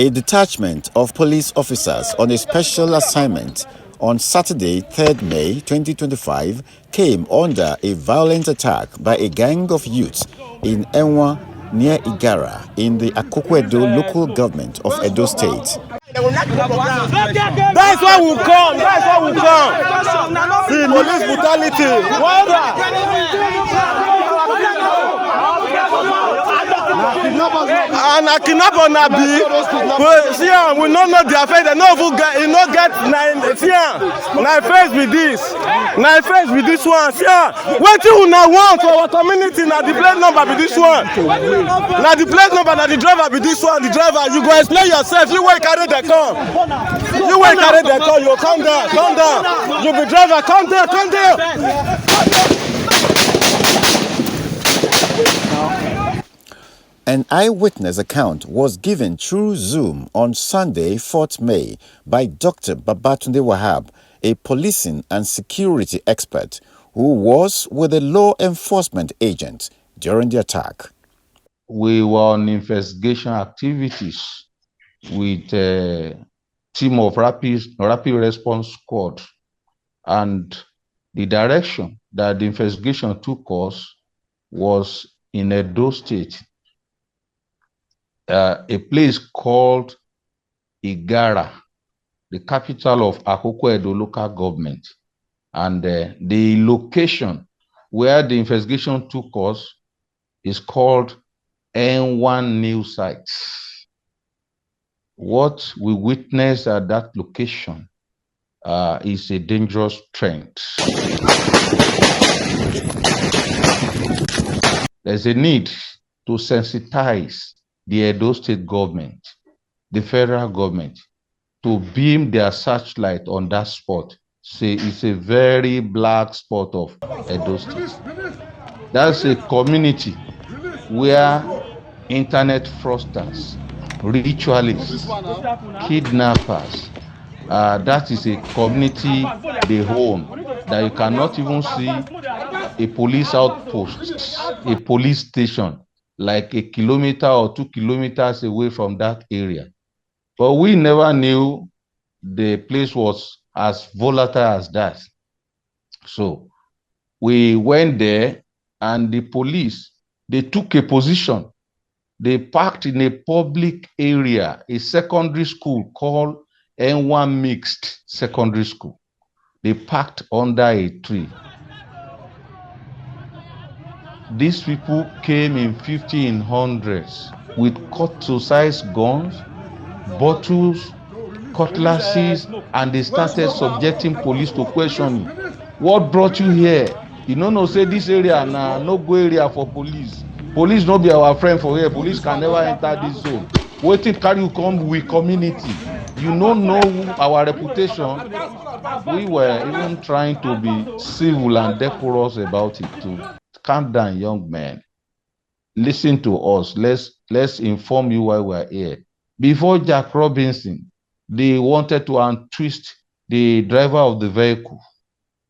A detachment of police officers on a special assignment on Saturday, 3rd May 2025, came under a violent attack by a gang of youths in Enwan near Igara in the Akoko-Edo local government of Edo State. That's why we come. That's why we come. See, police brutality. And a kidnapper na be. See, we don't know their face. They no get nine. See, nine face with this. Nine face with this one. See, what you now want for our community? Now the plate number be this one. Now the plate number. Now the driver be this one. The driver. You go explain yourself. You wait carry the car. You wait carry the car. You come down. Come down. You be driver. Come there. Come there. An eyewitness account was given through Zoom on Sunday, 4th May, by Dr. Babatunde Wahab, a policing and security expert who was with a law enforcement agent during the attack. We were on investigation activities with a team of rapid response squad, and the direction that the investigation took us was in Edo State. A place called Igara, the capital of Akoko-Edo local government. And the location where the investigation took us is called Enwan New Site. What we witnessed at that location is a dangerous trend. There's a need to sensitize the Edo State government, the federal government, to beam their searchlight on that spot. Say it's a very black spot of Edo State. That's a community where internet fraudsters, ritualists, kidnappers, that is a community they own, that you cannot even see a police outpost, a police station, like a kilometer or 2 kilometers away from that area. But we never knew the place was as volatile as that. So we went there, and the police, they took a position. They parked in a public area, a secondary school called Enwan Mixed Secondary School. They parked under a tree. These people came in 50 in hundreds with cut-to-size guns, bottles, cutlasses, and they started subjecting police to questioning. What brought you here? You know, say this area na no go area for police. Police no be our friend for here. Police can never enter this zone. Waiting carry you come with community. You don't know our reputation. We were even trying to be civil and decorous about it too. Calm down, young man. Listen to us. Let's inform you why we're here. Before Jack Robinson, they wanted to untwist the driver of the vehicle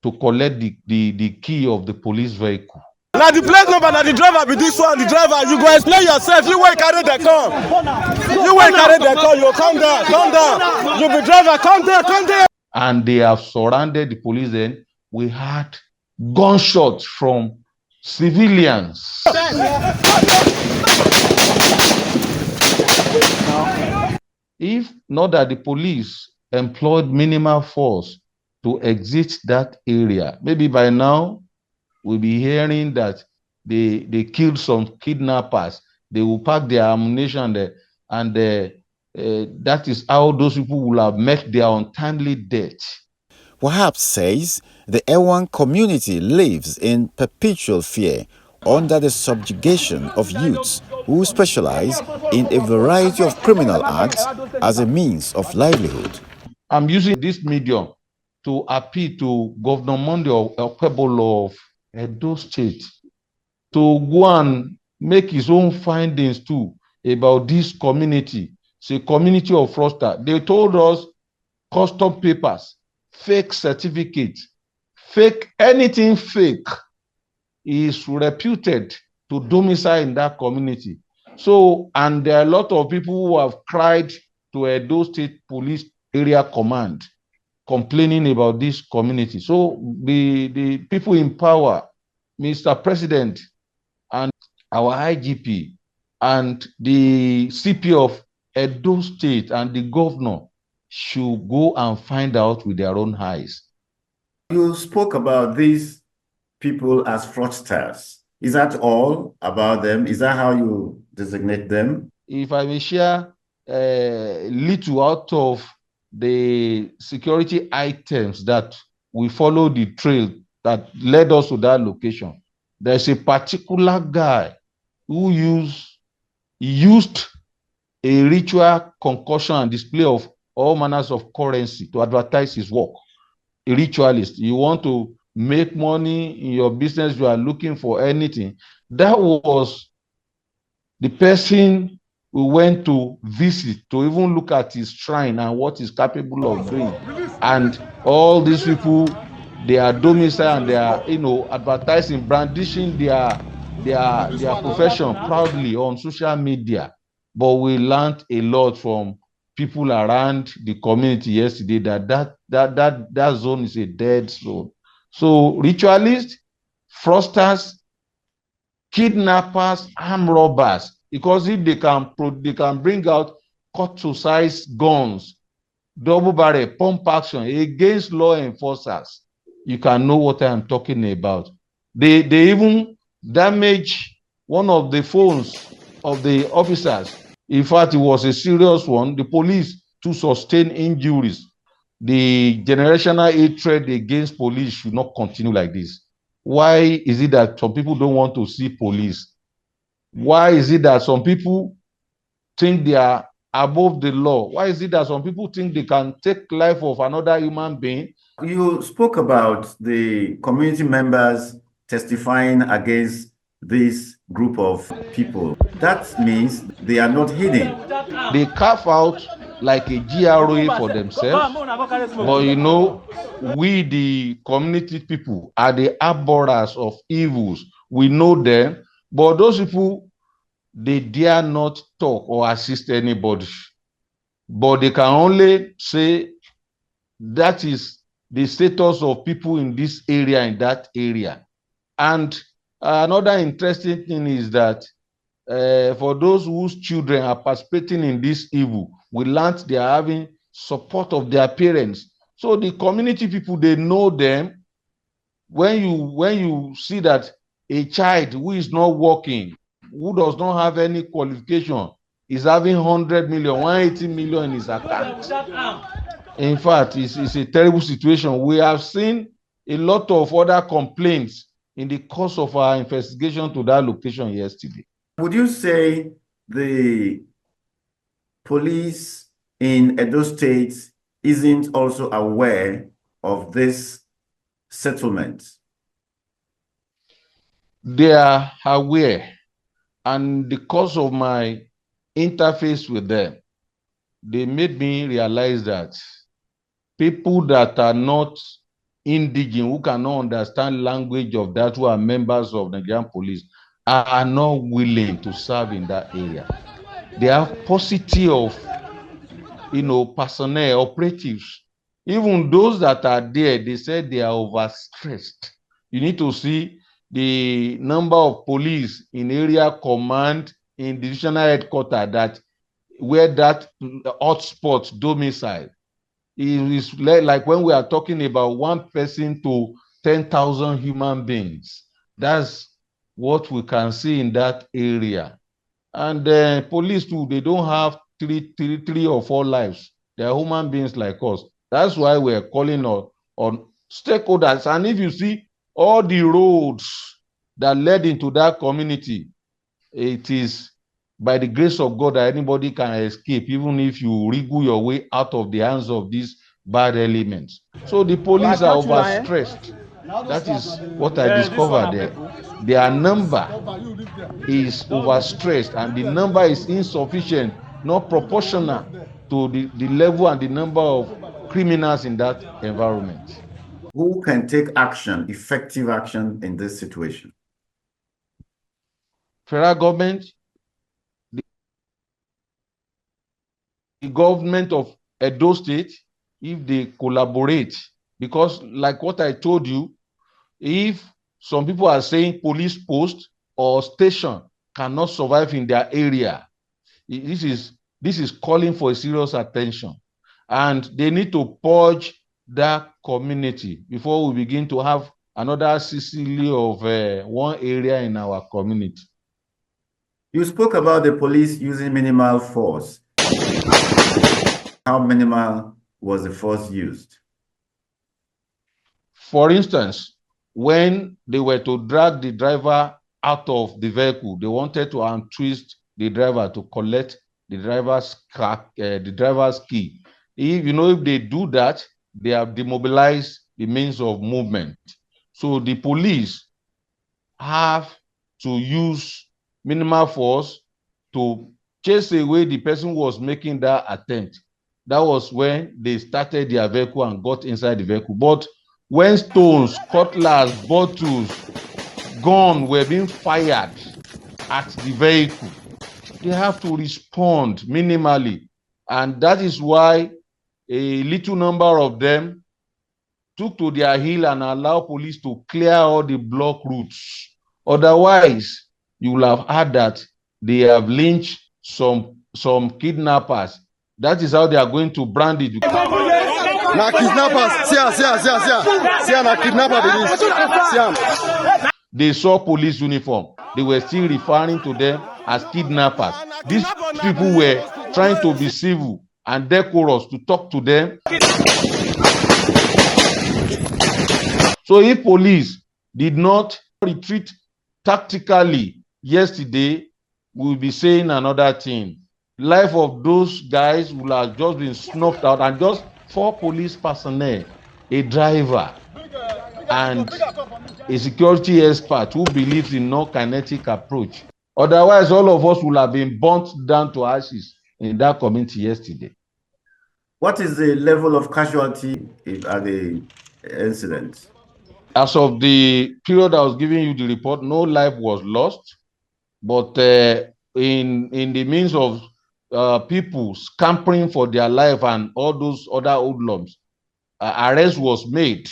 to collect the key of the police vehicle. Now the plate number, now the driver be this one. The driver, you go explain yourself. You wait carry the car. You wait carry the car. You come down. Come down. You be driver. Come there. Come there. And they have surrounded the police. Then we had gunshots from civilians. If not that the police employed minimal force to exit that area, maybe by now we'll be hearing that they killed some kidnappers. They will pack their ammunition there, and that is how those people will have met their untimely death. Wahab says the Enwan community lives in perpetual fear under the subjugation of youths who specialize in a variety of criminal acts as a means of livelihood. I'm using this medium to appeal to Governor Monday Okpebolo of Edo State to go and make his own findings too about this community. It's a community of fraudsters. They told us custom papers, fake certificates, fake, anything fake is reputed to domicile in that community. So, and there are a lot of people who have cried to Edo State Police Area Command complaining about this community. So the people in power, Mr. President, and our IGP, and the CP of Edo State and the governor should go and find out with their own eyes. You spoke about these people as fraudsters. Is that all about them? Is that how you designate them? If I may share little out of the security items that we follow the trail that led us to that location, there's a particular guy who used a ritual concussion and display of all manners of currency to advertise his work. A ritualist. You want to make money in your business, you are looking for anything. That was the person we went to visit to even look at his shrine and what he's capable of doing. And all these people, they are domicile and they are, advertising, brandishing their profession proudly on social media. But we learned a lot from people around the community yesterday that zone is a dead zone. So ritualists, fraudsters, kidnappers, armed robbers, because if they can bring out cut-to-size guns, double barrel, pump action against law enforcers, you can know what I am talking about. They even damage one of the phones of the officers. In fact, it was a serious one. The police to sustain injuries. The generational hatred against police should not continue like this. Why is it that some people don't want to see police? Why is it that some people think they are above the law? Why is it that some people think they can take life of another human being? You spoke about the community members testifying against this group of people. That means they are not hidden. They carve out like a GRA for themselves. But we the community people are the abhorrers of evils. We know them, but those people, they dare not talk or assist anybody. But they can only say that is the status of people in this area, in that area. And another interesting thing is that for those whose children are participating in this evil, we learned they are having support of their parents. So the community people, they know them. When you see that a child who is not working, who does not have any qualification, is having 100 million, 180 million in his account. In fact, it's a terrible situation. We have seen a lot of other complaints in the course of our investigation to that location yesterday. Would you say the police in Edo State isn't also aware of this settlement? They are aware, and because of my interface with them, they made me realize that people that are not indigenous, who cannot understand language of that, who are members of the Nigerian police, are not willing to serve in that area. They have paucity of, personnel, operatives. Even those that are there, they said they are overstressed. You need to see the number of police in area command, in divisional headquarters, where that hotspot domicile is like when we are talking about one person to 10,000 human beings. That's what we can see in that area. And police too, they don't have three or four lives. They are human beings like us. That's why we're calling on stakeholders. And if you see all the roads that led into that community, it is by the grace of God that anybody can escape, even if you wriggle your way out of the hands of these bad elements. So the police are overstressed. That is what I discovered there. Their number is overstressed and the number is insufficient, not proportional to the level and the number of criminals in that environment. Who can take action, effective action in this situation? Federal government, government of Edo State, if they collaborate, because like what I told you, if some people are saying police post or station cannot survive in their area, this is calling for serious attention, and they need to purge that community before we begin to have another Sicily of one area in our community. You spoke about the police using minimal force. How minimal was the force used? For instance, when they were to drag the driver out of the vehicle, they wanted to untwist the driver to collect the driver's key. If they do that, they have demobilized the means of movement. So the police have to use minimal force to chase away the person who was making that attempt. That was when they started their vehicle and got inside the vehicle. But when stones, cutlass, bottles, gun were being fired at the vehicle, they have to respond minimally. And that is why a little number of them took to their heel and allowed police to clear all the block routes. Otherwise, you will have heard that they have lynched some kidnappers. That is how they are going to brand it. Na kidnappers, see, na kidnapper. They saw police uniform. They were still referring to them as kidnappers. These people were trying to be civil and decorous to talk to them. So if police did not retreat tactically yesterday, we'll be saying another thing. Life of those guys will have just been snuffed out, and just 4 police personnel, a driver, and a security expert who believes in non-kinetic approach. Otherwise, all of us will have been burnt down to ashes in that community yesterday. What is the level of casualty at the incident? As of the period I was giving you the report, no life was lost, but in the means of people scampering for their life and all those other hoodlums, arrest was made,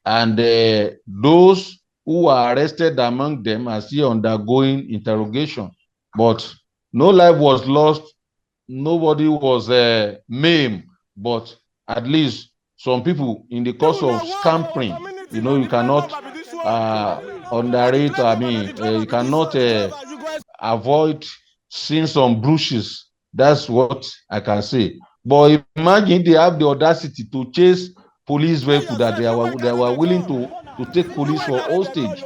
and those who were arrested among them are still undergoing interrogation. But no life was lost, nobody was maimed, but at least some people, in the course of scampering, you cannot underrate, you cannot avoid seeing some bruises. That's what I can say. But imagine they have the audacity to chase police vehicle, that they were willing to take police for hostage.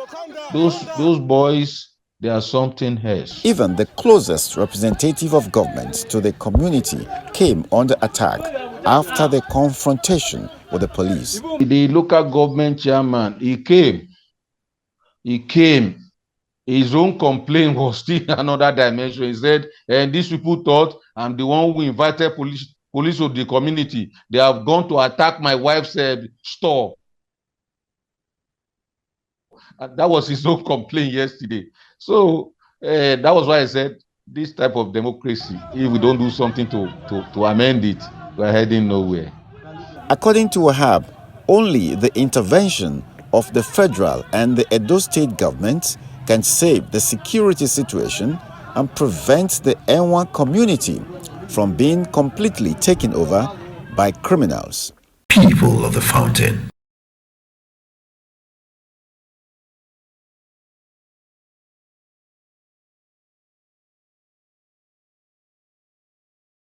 Those boys, they are something else. Even the closest representative of government to the community came under attack after the confrontation with the police. The local government chairman, he came. His own complaint was still another dimension. He said, and these people thought I'm the one who invited police of the community. They have gone to attack my wife's store. And that was his own complaint yesterday. So that was why I said, this type of democracy, if we don't do something to amend it, we're heading nowhere. According to Wahab, only the intervention of the federal and the Edo State government can save the security situation and prevent the Enwan community from being completely taken over by criminals. People of the Fountain,